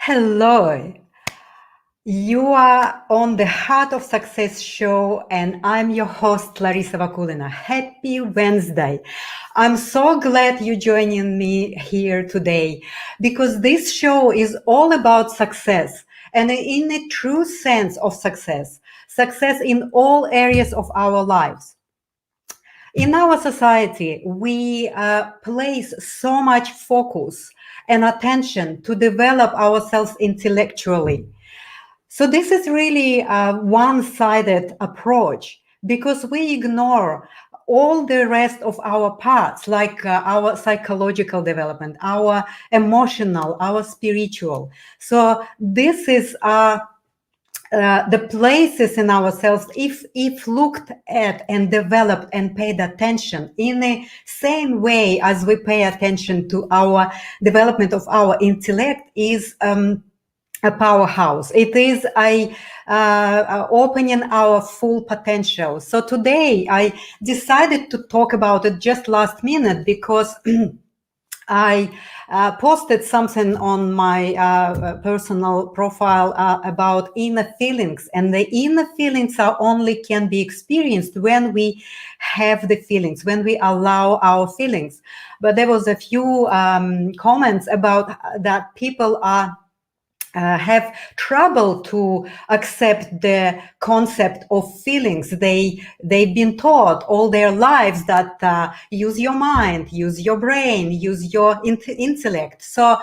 Hello, you are on the Heart of Success show, and I'm your host, Larissa Vakulina. Happy Wednesday. I'm so glad you're joining me here today because this show is all about success and in a true sense of success, success in all areas of our lives. In our society, we place so much focus and attention to develop ourselves intellectually. So this is really a one-sided approach because we ignore all the rest of our parts, like our psychological development, our emotional, our spiritual. So this is the places in ourselves, if looked at and developed and paid attention in the same way as we pay attention to our development of our intellect, is a powerhouse. It is opening our full potential. So today I decided to talk about it just last minute because I posted something on my personal profile about inner feelings, and the inner feelings are only can be experienced when we have the feelings, when we allow our feelings. But there was a few comments about that people are have trouble to accept the concept of feelings. They've been taught all their lives that use your mind, use your brain, use your intellect. So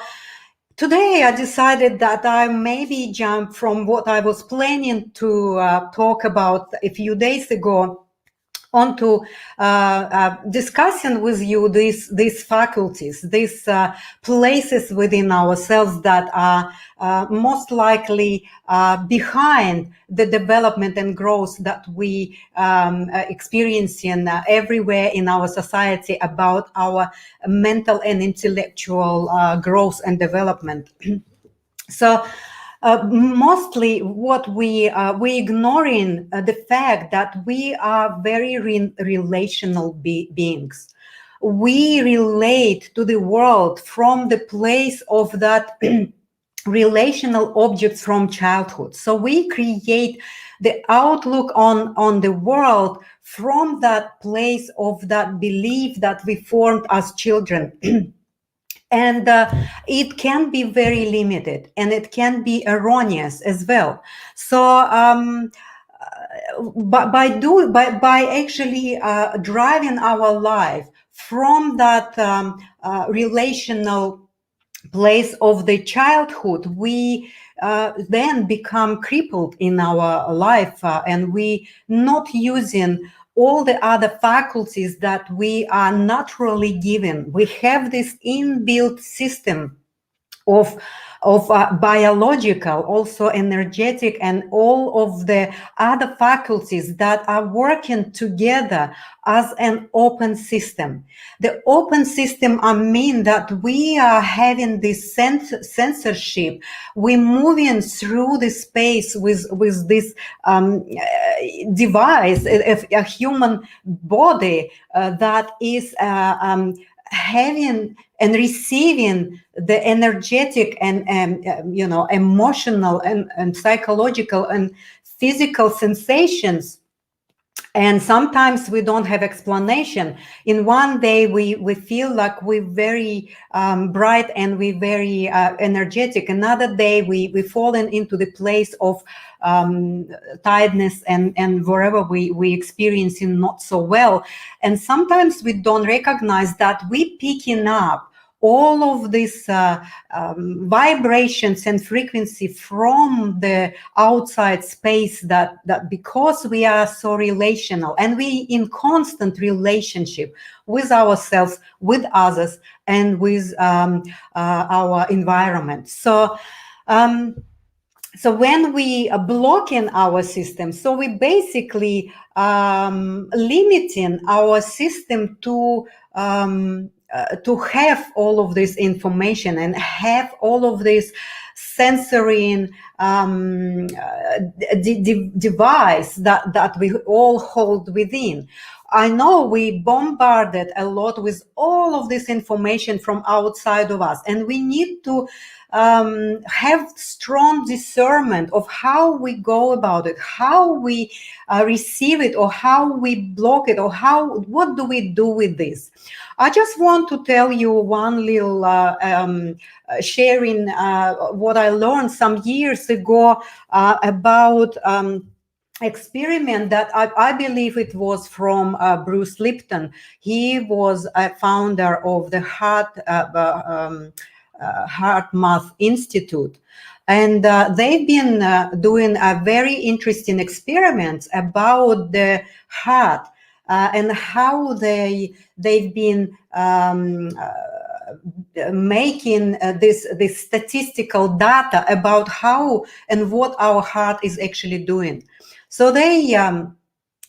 today I decided that I maybe jump from what I was planning to talk about a few days ago onto discussing with you these faculties, these places within ourselves that are most likely behind the development and growth that we experiencing everywhere in our society about our mental and intellectual growth and development. So mostly what we ignoring the fact that we are very relational beings. We relate to the world from the place of that relational objects from childhood. So we create the outlook on the world from that place of that belief that we formed as children. And it can be very limited, and it can be erroneous as well. So by actually driving our life from that relational place of the childhood, we then become crippled in our life, and we not using all the other faculties that we are naturally given. We have this inbuilt system of biological, also energetic, and all of the other faculties that are working together as an open system. The open system, I mean that we are having this censorship. We're moving through the space with this device, a human body that is having and receiving the energetic and emotional and psychological and physical sensations. And sometimes we don't have explanation. In one day, we feel like we're very bright and we're very energetic. Another day, we fallen into the place of tiredness and wherever we experiencing not so well. And sometimes we don't recognize that we picking up all of these vibrations and frequency from the outside space, that because we are so relational and we in constant relationship with ourselves, with others, and with our environment. So when we are blocking our system, so we basically limiting our system to have all of this information and have all of this sensory device that we all hold within. I know we bombarded a lot with all of this information from outside of us, and we need to have strong discernment of how we go about it, how we receive it, or how we block it, or what do we do with this. I just want to tell you one little sharing what I learned some years ago about experiment that I believe it was from Bruce Lipton. He was a founder of the HeartMath Institute. And they've been doing a very interesting experiments about the heart and how they've been making this statistical data about how and what our heart is actually doing. So they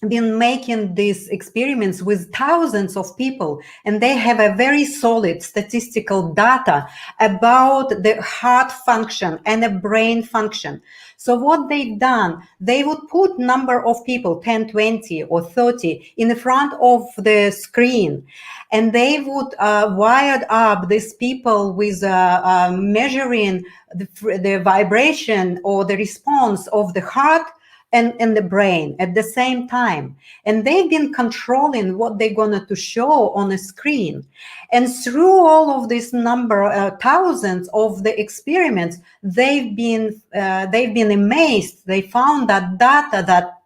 been making these experiments with thousands of people, and they have a very solid statistical data about the heart function and the brain function. So what they've done, they would put number of people, 10, 20 or 30, in the front of the screen, and they would wired up these people with measuring the vibration or the response of the heart and the brain at the same time. And they've been controlling what they're going to show on the screen. And through all of this number, thousands of the experiments, they've been amazed. They found that data that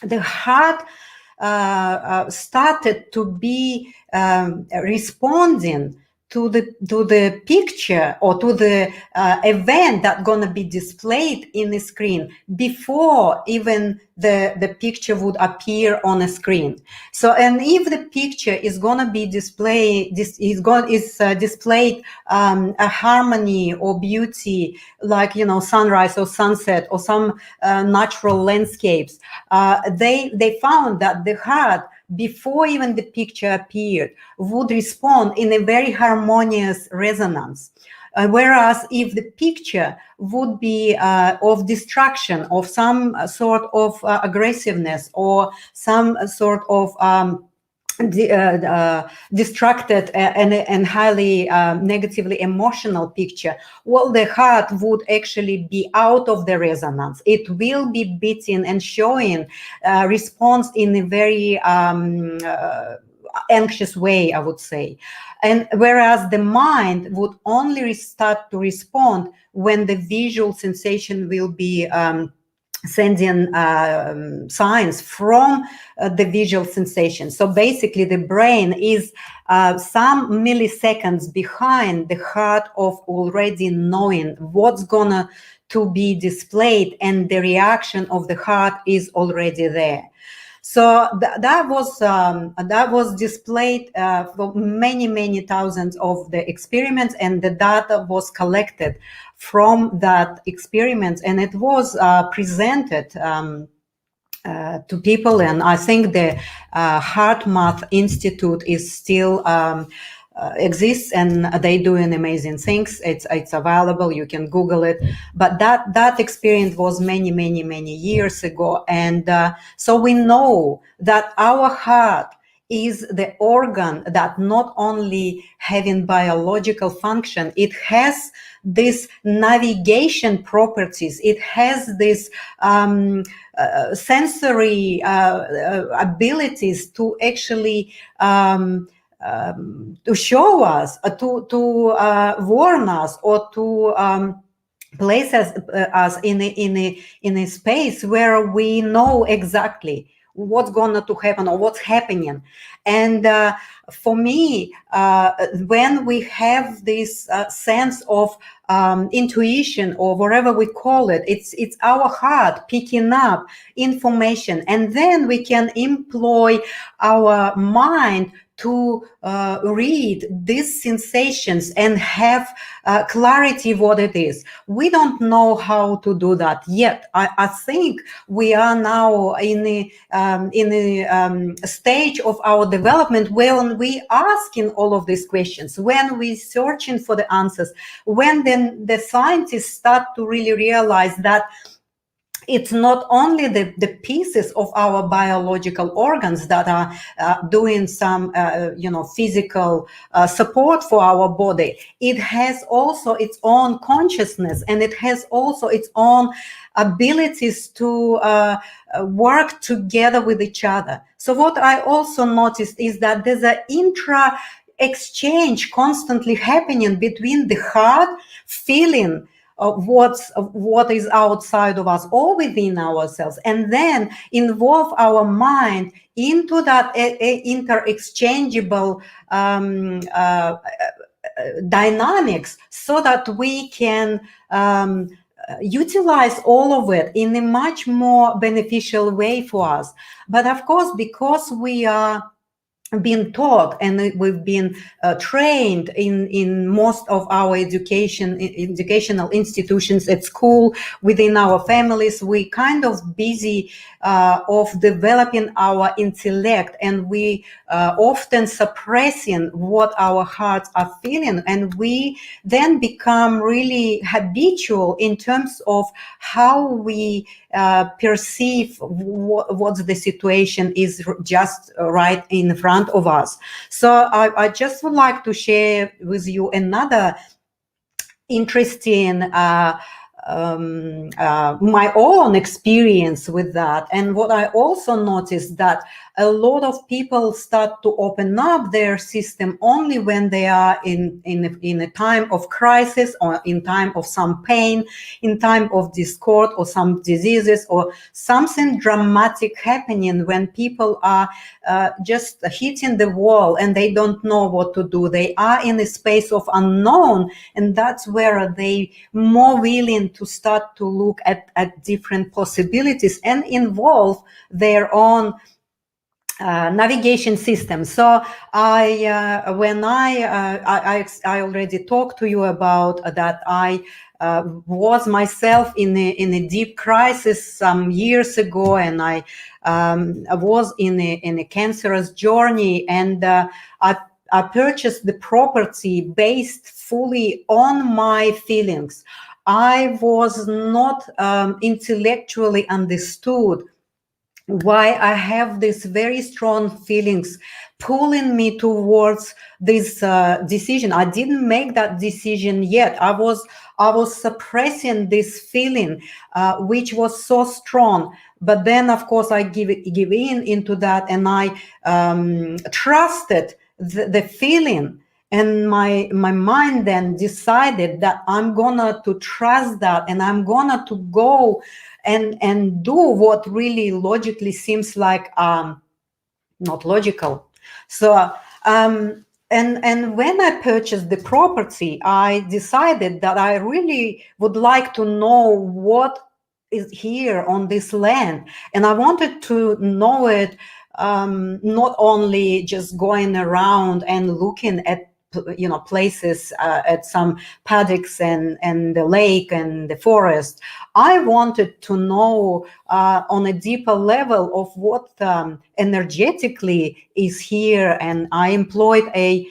the heart started to be responding to the picture or to the event that's going to be displayed in the screen before even the picture would appear on a screen. So, and if the picture is going to be displayed, displayed a harmony or beauty, like, you know, sunrise or sunset or some natural landscapes, they found that the heart, before even the picture appeared, would respond in a very harmonious resonance. Whereas if the picture would be of destruction, of some sort of aggressiveness, or some sort of distracted and highly negatively emotional picture, well, the heart would actually be out of the resonance. It will be beating and showing response in a very anxious way, I would say. And whereas the mind would only start to respond when the visual sensation will be sending signs from the visual sensation. So basically the brain is some milliseconds behind the heart of already knowing what's gonna to be displayed, and the reaction of the heart is already there. So that was displayed for many thousands of the experiments, and the data was collected from that experiment, and it was presented to people. And I think the HeartMath Institute is still exists, and they doing amazing things. It's available, you can Google it. But that experience was many years ago, and so we know that our heart is the organ that not only having biological function, it has this navigation properties, it has this sensory abilities to actually to show us, to warn us, or to place us in a space where we know exactly what's going to happen or what's happening. And for me, when we have this sense of intuition, or whatever we call it, it's our heart picking up information, and then we can employ our mind to read these sensations and have clarity what it is. We don't know how to do that yet. I think we are now in a stage of our development when we asking all of these questions, when we searching for the answers, when then the scientists start to really realize that it's not only the pieces of our biological organs that are doing some, physical support for our body. It has also its own consciousness, and it has also its own abilities to work together with each other. So what I also noticed is that there's an intra exchange constantly happening between the heart feeling what is outside of us or within ourselves, and then involve our mind into that inter-exchangeable dynamics, so that we can utilize all of it in a much more beneficial way for us. But of course, because we are been taught and we've been trained in most of our educational institutions, at school, within our families, we kind of busy of developing our intellect, and we often suppressing what our hearts are feeling, and we then become really habitual in terms of how we perceive what the situation is just right in front of us. So I just would like to share with you another interesting my own experience with that. And what I also noticed, that a lot of people start to open up their system only when they are in a time of crisis, or in time of some pain, in time of discord or some diseases or something dramatic happening, when people are just hitting the wall and they don't know what to do. They are in a space of unknown, and that's where they more willing to start to look at different possibilities and involve their own navigation system. So I already talked to you about that. I was myself in a deep crisis some years ago, and I was in a cancerous journey, and I purchased the property based fully on my feelings. I was not intellectually understood why I have these very strong feelings pulling me towards this decision. I didn't make that decision yet. I was suppressing this feeling, which was so strong. But then, of course, I give in into that, and I trusted the feeling. And my mind then decided that I'm gonna to trust that, and I'm gonna to go and do what really logically seems like not logical. So and when I purchased the property, I decided that I really would like to know what is here on this land, and I wanted to know it, not only just going around and looking at places, at some paddocks and the lake and the forest. I wanted to know on a deeper level of what energetically is here, and I employed a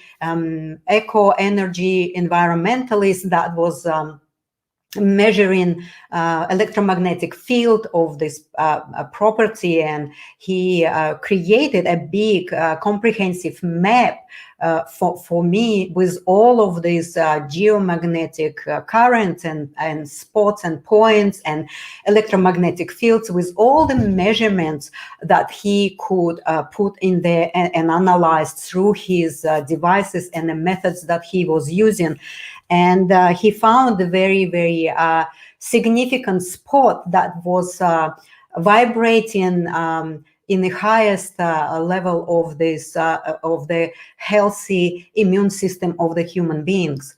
eco energy environmentalist that was measuring electromagnetic field of this property, and he created a big comprehensive map for me, with all of these geomagnetic currents and spots and points and electromagnetic fields, with all the measurements that he could put in there and analyzed through his devices and the methods that he was using. And he found a very, very significant spot that was vibrating in the highest level of this of the healthy immune system of the human beings.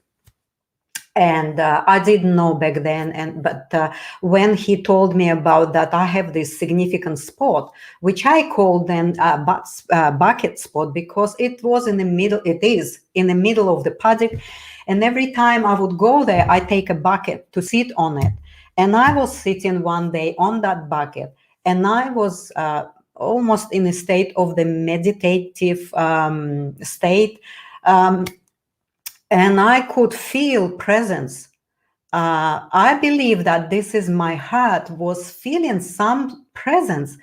And I didn't know back then, but when he told me about that, I have this significant spot, which I call then bucket spot, because it was in the middle. It is in the middle of the paddock, and every time I would go there, I take a bucket to sit on it. And I was sitting one day on that bucket, and I was almost in a state of the meditative state. And I could feel presence. I believe that this is my heart was feeling some presence.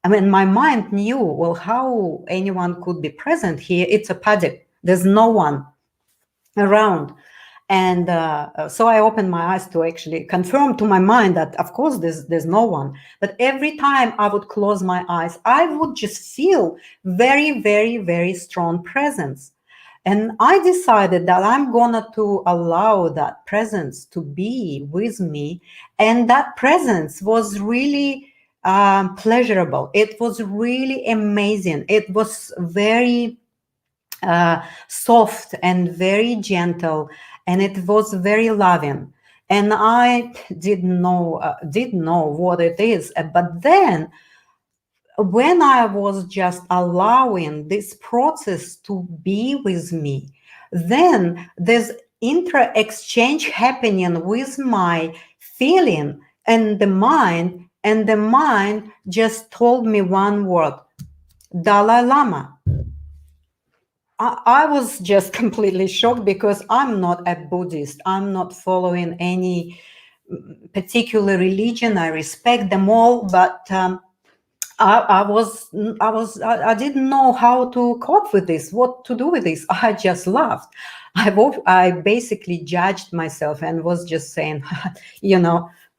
I mean, my mind knew, well, how anyone could be present here? It's a paddock. There's no one around. And so I opened my eyes to actually confirm to my mind that, of course, there's no one. But every time I would close my eyes, I would just feel very, very, very strong presence. And I decided that I'm gonna to allow that presence to be with me. And that presence was really pleasurable. It was really amazing. It was very soft and very gentle, and it was very loving. And I didn't know what it is. But then when I was just allowing this process to be with me, then there's inter-exchange happening with my feeling and the mind just told me one word: Dalai Lama. I was just completely shocked because I'm not a Buddhist. I'm not following any particular religion. I respect them all, but I didn't know how to cope with this, what to do with this. I just laughed. I basically judged myself and was just saying,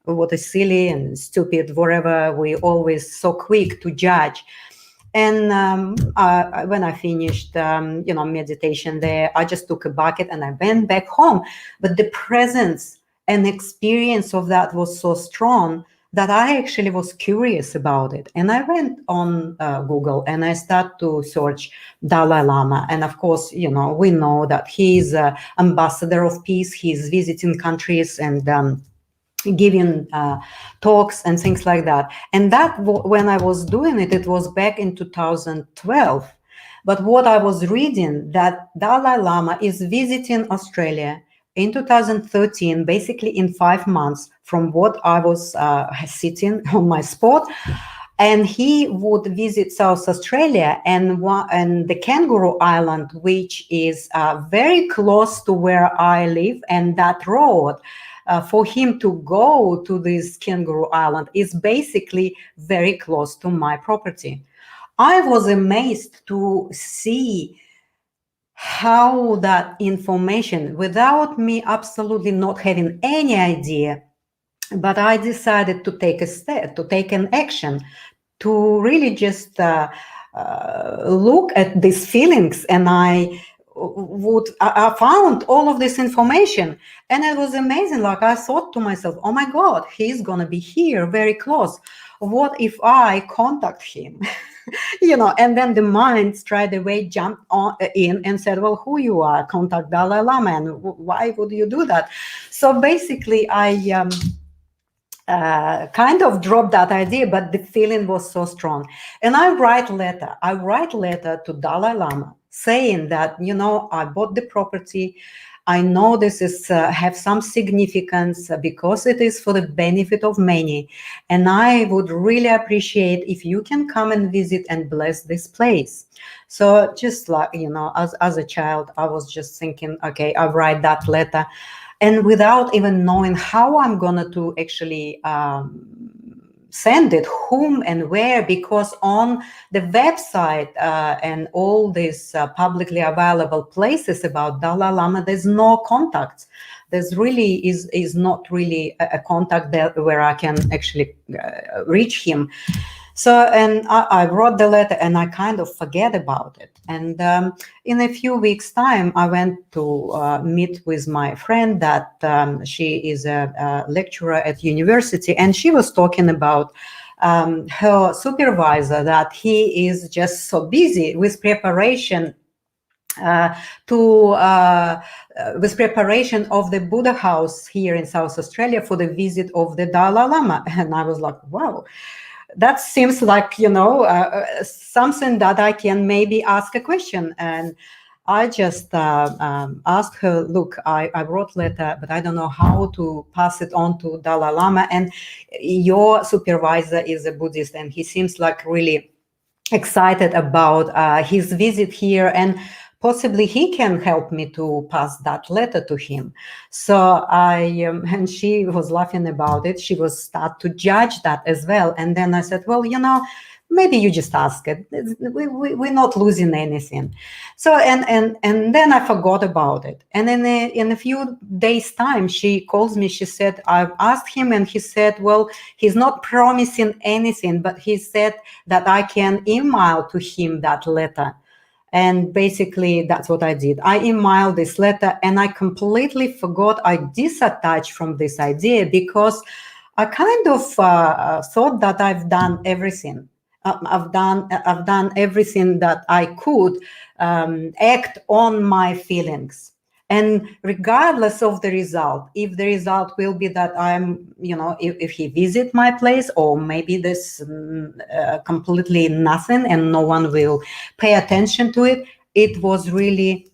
what is silly and stupid, whatever. We always so quick to judge. And when I finished, meditation there, I just took a bucket and I went back home. But the presence and experience of that was so strong that I actually was curious about it. And I went on Google and I started to search Dalai Lama. And of course, we know that he's an ambassador of peace. He's visiting countries and giving talks and things like that. And that when I was doing it, it was back in 2012. But what I was reading, that Dalai Lama is visiting Australia in 2013, basically in 5 months from what I was sitting on my spot. And he would visit South Australia and the Kangaroo Island, which is very close to where I live. And that road for him to go to this Kangaroo Island is basically very close to my property. I was amazed to see how that information, without me absolutely not having any idea, but I decided to take a step, to take an action, to really just look at these feelings. And I found all of this information, and it was amazing. Like, I thought to myself, oh my God, he's gonna be here very close. What if I contact him? And then the mind straight away jumped in and said, well, who you are? Contact Dalai Lama, and why would you do that? So basically I kind of dropped that idea, but the feeling was so strong. And I write letter to Dalai Lama saying that, I bought the property. I know this is have some significance because it is for the benefit of many. And I would really appreciate if you can come and visit and bless this place. So just like, as a child, I was just thinking, okay, I'll write that letter. And without even knowing how I'm going to actually send it, whom and where, because on the website and all these publicly available places about Dalai Lama, there's no contacts. There's really is not really a contact there where I can actually reach him. So, and I wrote the letter and I kind of forget about it. And in a few weeks' time, I went to meet with my friend that she is a lecturer at university, and she was talking about her supervisor, that he is just so busy with preparation with preparation of the Buddha house here in South Australia for the visit of the Dalai Lama. And I was like, wow. That seems like, something that I can maybe ask a question. And I just asked her, look, I wrote letter, but I don't know how to pass it on to Dalai Lama. And your supervisor is a Buddhist, and he seems like really excited about his visit here. And possibly he can help me to pass that letter to him. So and she was laughing about it. She was start to judge that as well. And then I said, well, maybe you just ask it. We're not losing anything. So and then I forgot about it. And in a few days' time, she calls me. She said, I've asked him, and he said, well, he's not promising anything, but he said that I can email to him that letter. And basically, that's what I did. I emailed this letter, and I completely forgot. I disattached from this idea because I kind of thought that I've done everything. I've done everything that I could act on my feelings. And regardless of the result, if the result will be that I'm, if he visit my place, or maybe there's completely nothing and no one will pay attention to it, it was really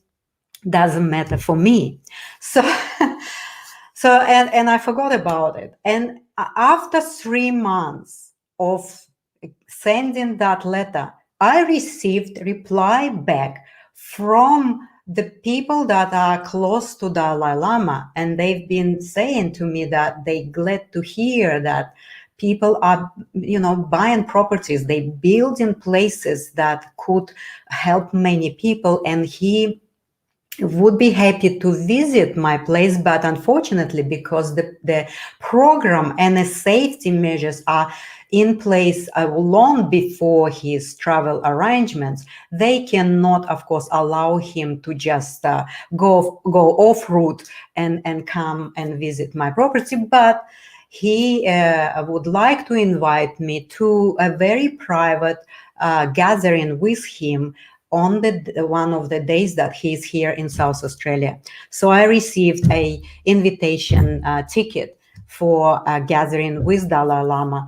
doesn't matter for me. So, and I forgot about it. And after 3 months of sending that letter, I received reply back from the people that are close to Dalai Lama, and they've been saying to me that they glad to hear that people are, buying properties, they build in places that could help many people, and he would be happy to visit my place, but unfortunately, because the program and the safety measures are in place long before his travel arrangements, they cannot, of course, allow him to just go off route and come and visit my property. But he would like to invite me to a very private gathering with him on one of the days that he's here in South Australia. So I received a invitation ticket for a gathering with Dalai Lama,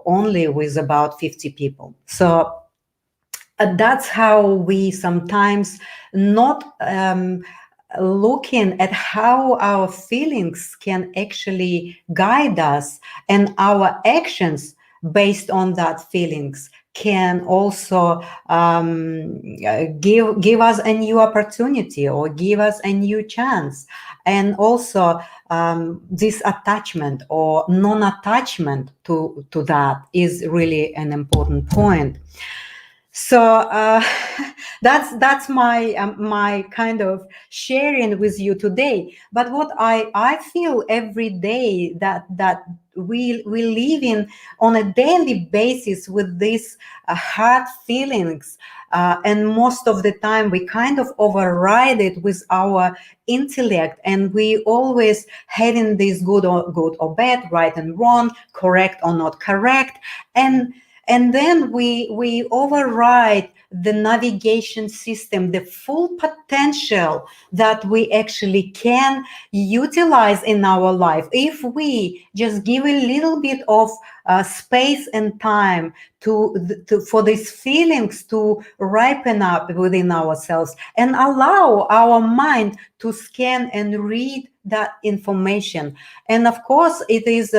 only with about 50 people. So that's how we sometimes not looking at how our feelings can actually guide us, and our actions based on that feelings can also give us a new opportunity or give us a new chance. And also this attachment or non-attachment to that is really an important point. So that's my kind of sharing with you today. But what I feel every day that we live in on a daily basis with these hard feelings, and most of the time we kind of override it with our intellect, and we always having this good or bad, right and wrong, correct or not correct, and then we override the navigation system, the full potential that we actually can utilize in our life if we just give a little bit of space and time for these feelings to ripen up within ourselves, and allow our mind to scan and read that information. And of course, it is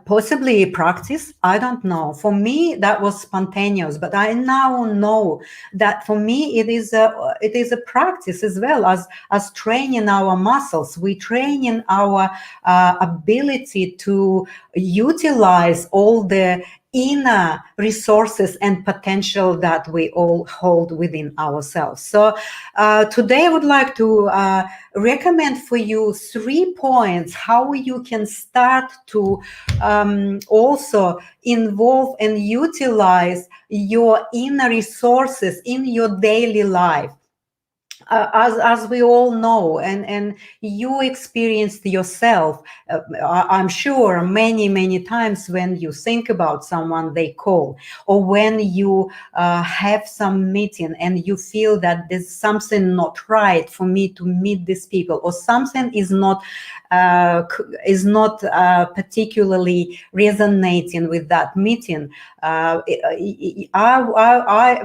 possibly practice, I don't know. For me, that was spontaneous, but I now know that for me it is a practice as well as training our muscles. We train in our ability to utilize all the inner resources and potential that we all hold within ourselves. So today I would like to recommend for you 3 points how you can start to also involve and utilize your inner resources in your daily life. As we all know, and you experienced yourself, I'm sure many times, when you think about someone they call, or when you have some meeting and you feel that there's something not right for me to meet these people, or something is not particularly resonating with that meeting. I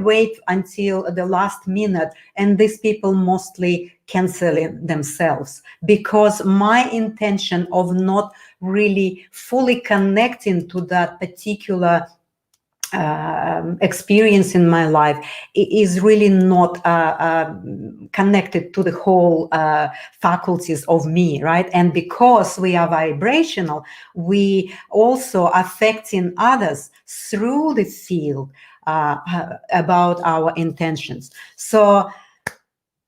wait until the last minute, and these people mostly canceling themselves, because my intention of not really fully connecting to that particular experience in my life is really not connected to the whole faculties of me, right? And because we are vibrational, we also affecting others through the field about our intentions. So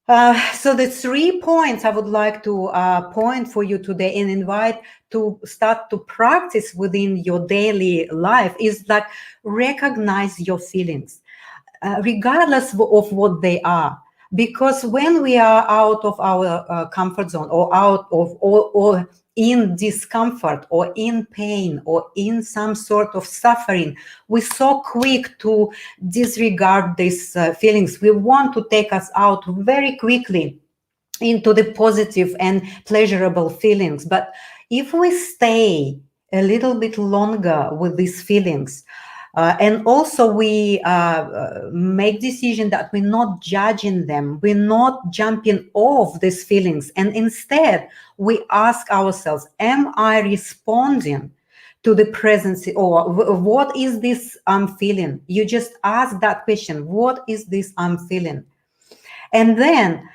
the 3 points I would like to point for you today and invite to start to practice within your daily life is that recognize your feelings, regardless of what they are. Because when we are out of our comfort zone or out of or in discomfort or in pain or in some sort of suffering, we're so quick to disregard these feelings. We want to take us out very quickly into the positive and pleasurable feelings. But if we stay a little bit longer with these feelings, and also we make decision that we're not judging them, we're not jumping off these feelings, and instead we ask ourselves, am I responding to the presence, or what is this I'm feeling? You just ask that question, what is this I'm feeling? And then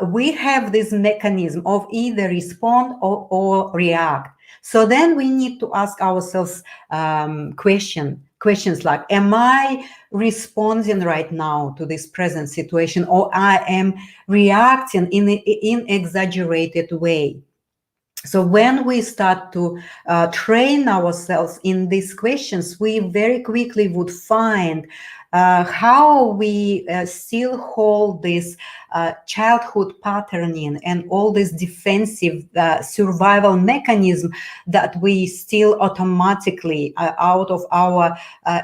we have this mechanism of either respond or react. So then we need to ask ourselves questions like, am I responding right now to this present situation, or I am reacting in exaggerated way? So when we start to train ourselves in these questions, we very quickly would find how we still hold this childhood patterning and all this defensive survival mechanism that we still automatically out of our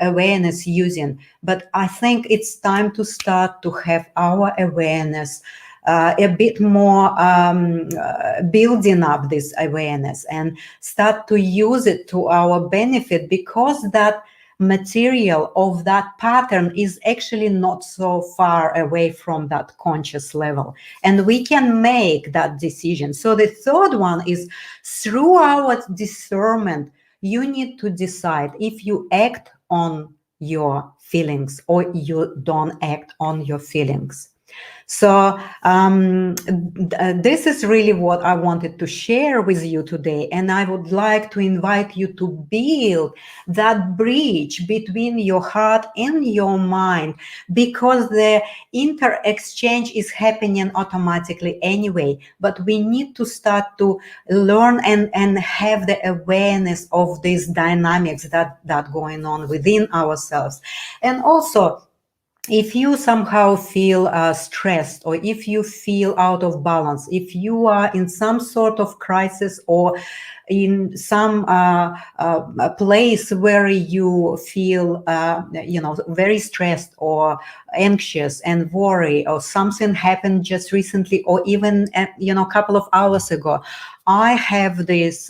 awareness using. But I think it's time to start to have our awareness a bit more building up this awareness and start to use it to our benefit, because that material of that pattern is actually not so far away from that conscious level, and we can make that decision. So the third one is, through our discernment, you need to decide if you act on your feelings or you don't act on your feelings. So this is really what I wanted to share with you today. And I would like to invite you to build that bridge between your heart and your mind, because the inter-exchange is happening automatically anyway. But we need to start to learn and have the awareness of these dynamics that going on within ourselves. And also, if you somehow feel stressed, or if you feel out of balance, if you are in some sort of crisis or in some place where you feel very stressed or anxious and worry, or something happened just recently, or even a couple of hours ago, I have this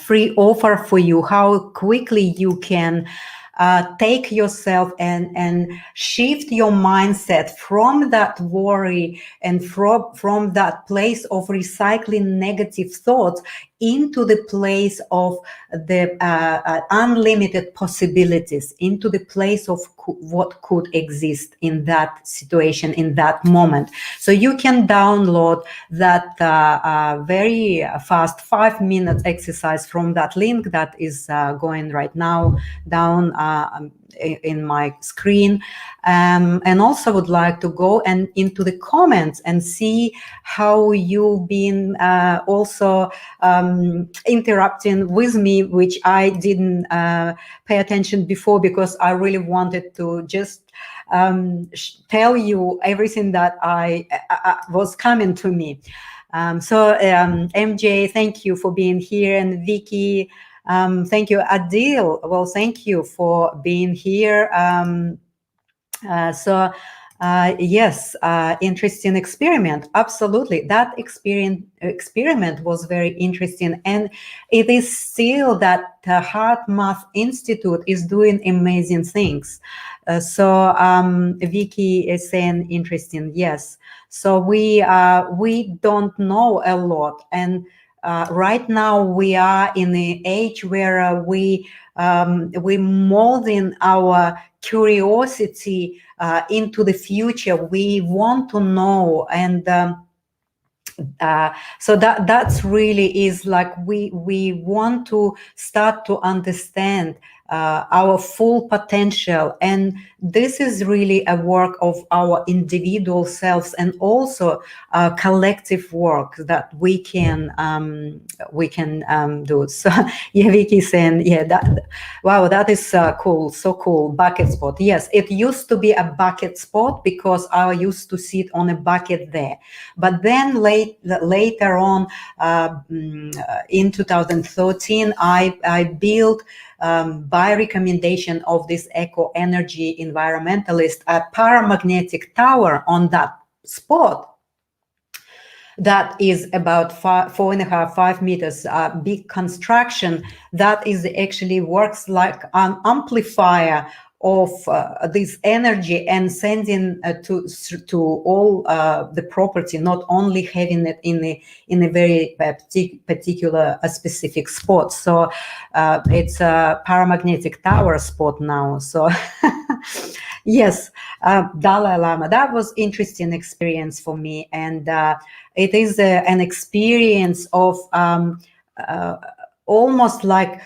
free offer for you, how quickly you can take yourself and shift your mindset from that worry and from that place of recycling negative thoughts into the place of the unlimited possibilities, into the place of what could exist in that situation, in that moment. So you can download that very fast 5-minute exercise from that link that is going right now down in my screen, and also would like to go and into the comments and see how you've been also interrupting with me, which I didn't pay attention before, because I really wanted to just tell you everything that I was coming to me. So MJ, thank you for being here, and Vicky, thank you. Adil, well, thank you for being here. Yes, interesting experiment. Absolutely. That experiment was very interesting. And it is still that the Heart Math Institute is doing amazing things. Vicky is saying interesting. Yes. So we don't know a lot. And right now we are in the age where we molding our curiosity into the future. We want to know, and so that's really is like we want to start to understand our full potential, and this is really a work of our individual selves and also collective work that we can do. So yeah, Vicky saying, yeah, that, wow, that is cool, so cool. Bucket spot, yes, it used to be a bucket spot because I used to sit on a bucket there, but then later on in 2013 I built by recommendation of this eco energy environmentalist a paramagnetic tower on that spot that is about 4.5 meters, big construction that is actually works like an amplifier of this energy and sending to all the property, not only having it in a very particular specific spot. So it's a paramagnetic tower spot now. So yes, Dalai Lama, that was interesting experience for me, and it is an experience of almost like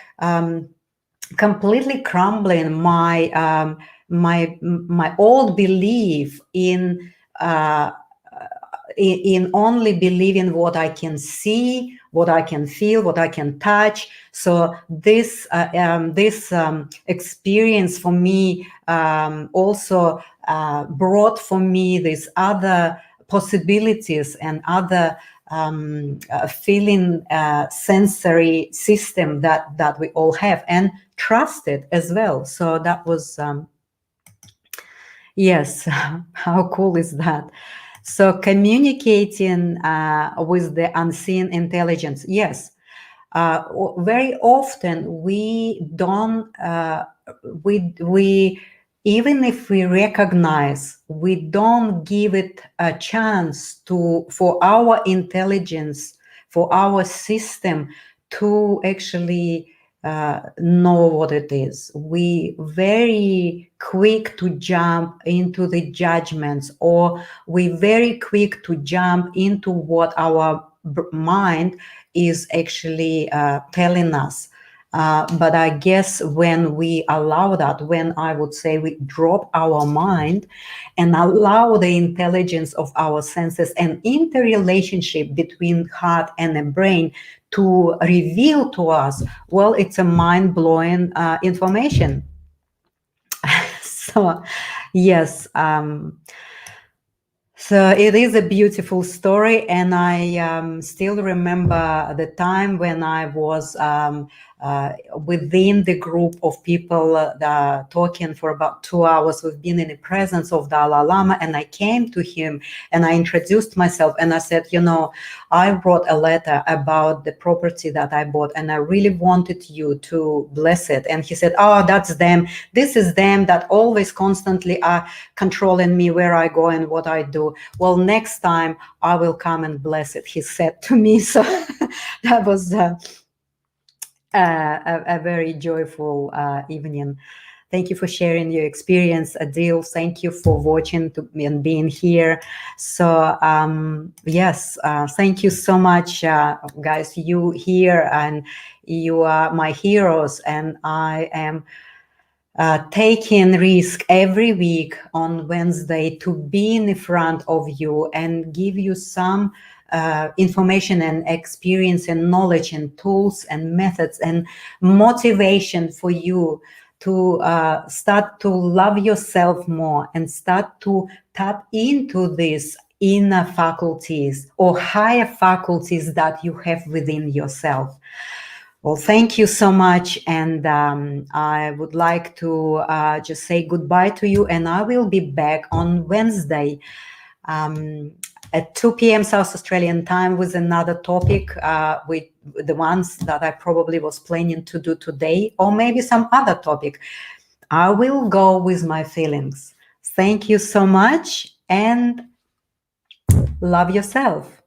completely crumbling my my old belief in only believing what I can see, what I can feel, what I can touch. So this experience for me also brought for me these other possibilities and other feeling sensory system that we all have, and trusted as well. So that was yes. How cool is that? So communicating with the unseen intelligence, yes. Very often we don't we even if we recognize, we don't give it a chance for our intelligence, for our system to actually know what it is. We very quick to jump into the judgments, or we very quick to jump into what our mind is actually telling us. But I guess when we allow that, when I would say we drop our mind and allow the intelligence of our senses and interrelationship between heart and the brain to reveal to us, well, it's a mind-blowing information. So, yes. So it is a beautiful story, and I still remember the time when I was within the group of people talking for about 2 hours. We've been in the presence of Dalai Lama, and I came to him and I introduced myself and I said, you know, I wrote a letter about the property that I bought and I really wanted you to bless it. And he said, oh, that's them. This is them that always constantly are controlling me, where I go and what I do. Well, next time I will come and bless it, he said to me. So that was a very joyful evening. Thank you for sharing your experience, Adil. Thank you for watching and being here. So yes, thank you so much, guys. You here, and you are my heroes, and I am taking risk every week on Wednesday to be in the front of you and give you some information and experience and knowledge and tools and methods and motivation for you to start to love yourself more and start to tap into these inner faculties or higher faculties that you have within yourself. Well, thank you so much. And I would like to just say goodbye to you. And I will be back on Wednesday at 2 p.m. South Australian time with another topic, with the ones that I probably was planning to do today, or maybe some other topic. I will go with my feelings. Thank you so much, and love yourself.